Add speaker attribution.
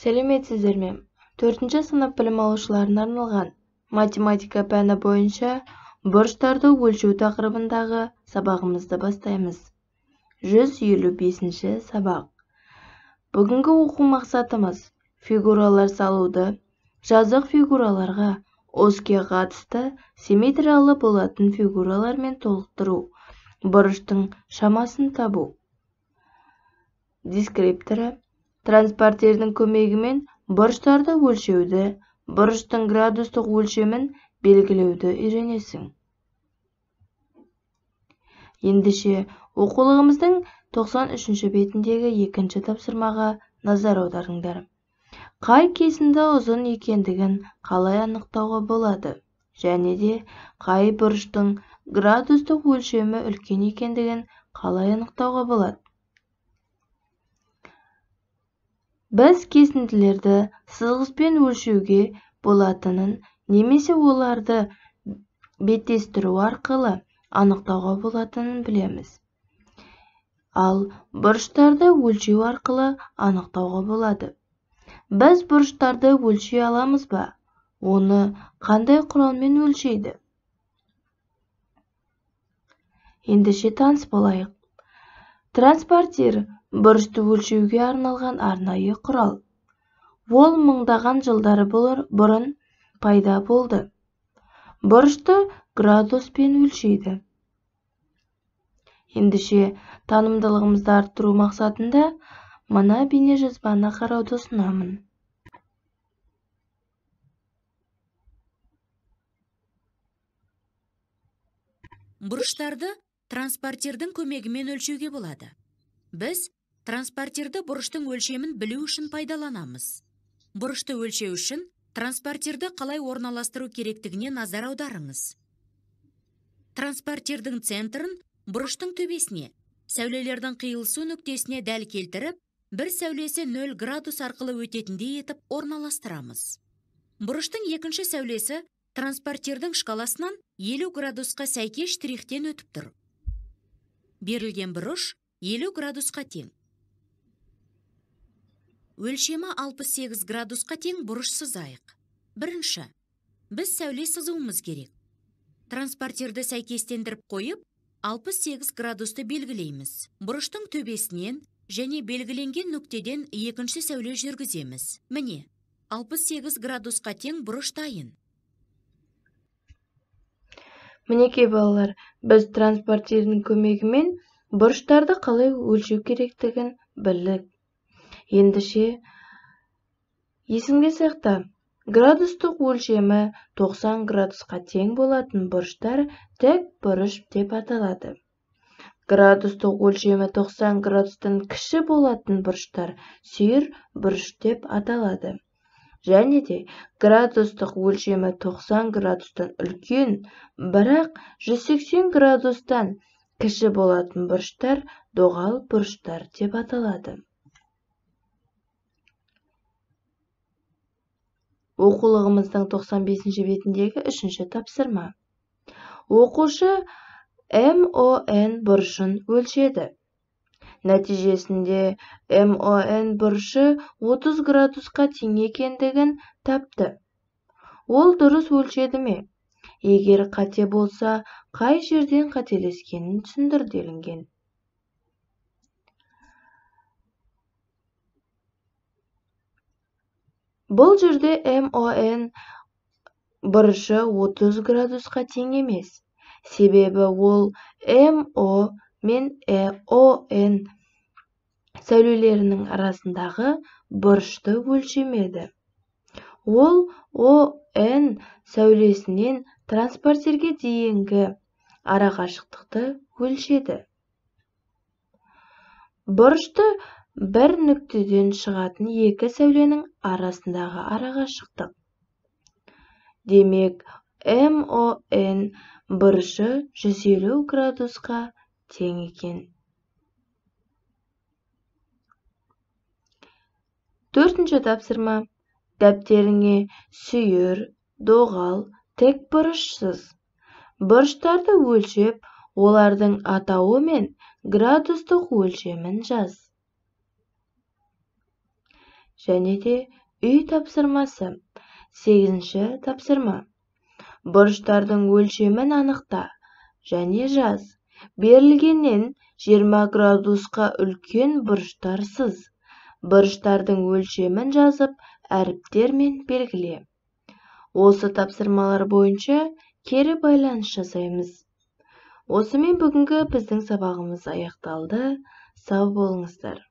Speaker 1: Сәлеметсіздер ме? 4-ші сынып білім алушыларына арналған математика пәні бойынша бұрыштарды өлшеу тақырыбындағы сабағымызды бастаймыз. 155-ші сабақ. Бүгінгі оқу мақсатымыз фигуралар салуды, жазық фигураларға оське қатысты симметриялы болатын фигуралармен толықтыру, бұрыштың шамасын табу. Дескрипторы: транспортердің көмегімен бұрыштарды өлшеуді, бұрыштың градустық өлшемін белгілеуді үйренесің. Ендеше оқулығымыздың 93-ші бетіндегі екінші тапсырмаға назар аударыңдар. Қай кесінді ұзын екендігін қалай анықтауға болады, және де қай бұрыштың градустық өлшемі үлкен екендігін қалай анықтауға болады. Біз кесінділерді сызғышпен өлшеуге болатынын немесе оларды беттестіру арқылы анықтауға болатынын білеміз. Ал бұрыштарды өлшеу арқылы анықтауға болады. Біз бұрыштарды өлшей аламыз ба? Оны қандай құралмен өлшейді? Ендеше таныс болайық. Транспортер бұрышты өлшеуге арналған арнайы құрал. Ол мыңдаған жылдары бұрын пайда болды. Бұрышты градуспен өлшейді. Ендеше танымдылығымызды арттыру мақсатында мына бейнежазбаны қарауды ұсынамын.
Speaker 2: Бұрыштарды транспортердің көмегімен өлшеуге болады. Біз транспортерді бұрыштың өлшемін білу үшін пайдаланамыз. Бұрышты өлшеу үшін транспортерді қалай орналастыру керектігіне назар аударыңыз. Транспортердің центрін бұрыштың төбесіне, сәулелердің қиылысу нүктесіне дәл келтіріп, бір сәулесі 0 градус арқылы өтетіндей етіп орналастырамыз. Бұрыштың екінші сәулесі транспортердің шкаласынан 50 градусқа сәйкес штрихтен өтіп тұр. Берілген бұрыш 50 градусқа тең. Өлшемі 68 градусқа тең бұрыш сызайық. Бірінші, біз сәуле сызуымыз керек. Транспортерді сәйкестендіріп қойып, 68 градусты белгілейміз. Бұрыштың төбесінен және белгіленген нүктеден екінші сәуле жүргіземіз. Міне, 68 градусқа тең бұрыш дайын.
Speaker 1: Мінекей балалар, біз транспортердің көмегімен бұрыштарды қалай өлшеу керектігін білдік. Ендеше есіңде сақта, градустық өлшемі 90 градусқа тең болатын бұрыштар тік бұрыш деп аталады. Градустық өлшемі 90 градустан кіші болатын бұрыштар сүйір бұрыш деп аталады. Және де градустық өлшемі 90 градустан үлкен, бірақ 180 градустан кіші болатын бұрыштар доғал бұрыштар деп аталады. Оқулығымыздың 95-ші бетіндегі 3-ші тапсырма. Оқушы МОН бұрышын өлшеді. Нәтижесінде МОН бұрышы 30 градусқа тең екендігін тапты. Ол дұрыс өлшеді ме? Егер қате болса, қай жерден қателескенін түсіндір делінген. Бұл жерде МОН бұрышы 30 градусқа тең емес. Себебі ол МО мен ОН сәулелерінің арасындағы бұрышты өлшемеді. Ол ОН сәулесінен транспортерге дейінгі арақашықтықты өлшеді. Бұрышты бір нүктеден шығатын екі сәуленің арасындағы арақашықтық. Демек, МОН бұрышы 150 градусқа тең екен. 4-ші тапсырма. Дәптеріңе сүйір, доғал, тік бұрышсыз. Бұрыштарды өлшеп, олардың атауы мен градустық өлшемін жаз. және де үй тапсырмасы. 8-ші тапсырма. Бұрыштардың өлшемін анықта және жаз. Берілгеннен 20 градусқа үлкен бұрыштар сыз. Бұрыштардың өлшемін жазып, әріптермен белгіле. Осы тапсырмалар бойынша кері байланыс жасаймыз. Осымен бүгінгі біздің сабағымыз аяқталды. Сау болыңыздар.